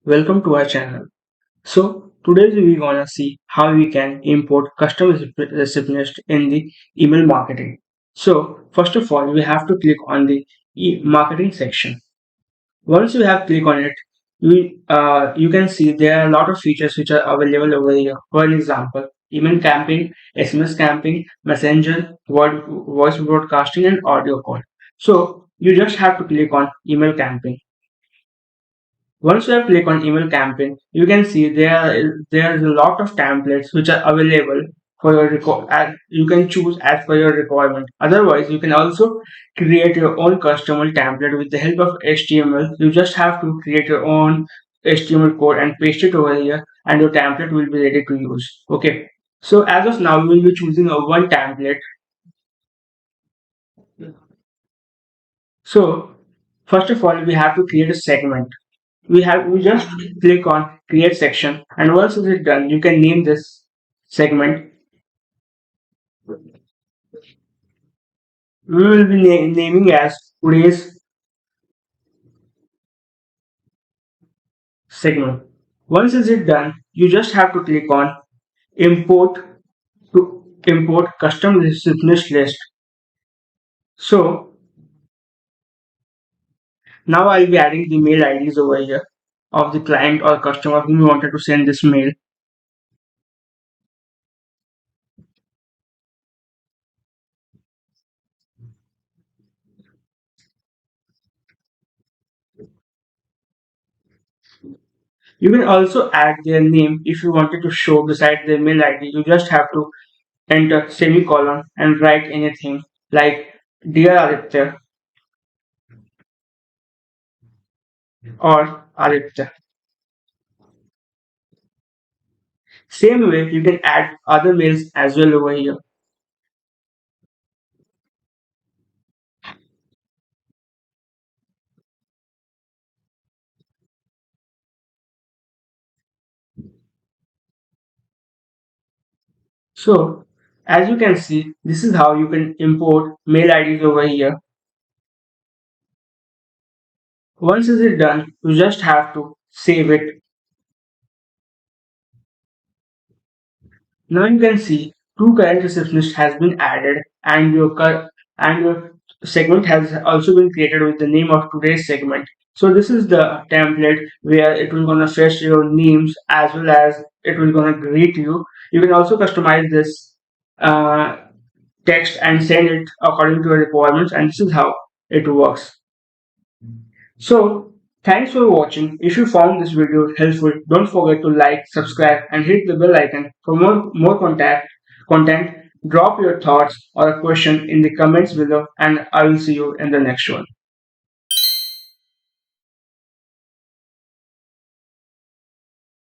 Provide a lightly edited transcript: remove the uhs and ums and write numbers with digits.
Welcome to our channel. So today we're gonna see how we can import custom recipients in the email marketing. So first of all, we have to click on the marketing section. Once you have clicked on it, you can see there are a lot of features which are available over here. For example, email camping, SMS camping, messenger, voice broadcasting, and audio call. So you just have to click on email camping. Once you have clicked on email campaign, you can see there is a lot of templates which are available for your you can choose as per your requirement. Otherwise, you can also create your own custom template with the help of HTML. You just have to create your own HTML code and paste it over here, and your template will be ready to use. Okay. So as of now, we will be choosing a one template. So first of all, we have to create a segment. We just click on create section, and once it is done you can name this segment. We will be naming as today's segment. Once it is done, you just have to click on import to import custom recipients list. So now I'll be adding the mail IDs over here of the client or customer whom you wanted to send this mail. You can also add their name if you wanted to show beside their mail ID. You just have to enter semicolon and write anything like Dear Aditya or Aditya. Same way, you can add other mails as well over here. So, as you can see, this is how you can import mail IDs over here. Once it is done, you just have to save it. Now you can see two current receptionists has been added, and your segment has also been created with the name of today's segment. So this is the template where it will gonna fetch your names as well as it will gonna greet you. You can also customize this uh, text and send it according to your requirements, and this is how it works. So thanks for watching. If you found this video helpful, don't forget to like, subscribe, and hit the bell icon for more content. Drop your thoughts or a question in the comments below, and I will see you in the next one.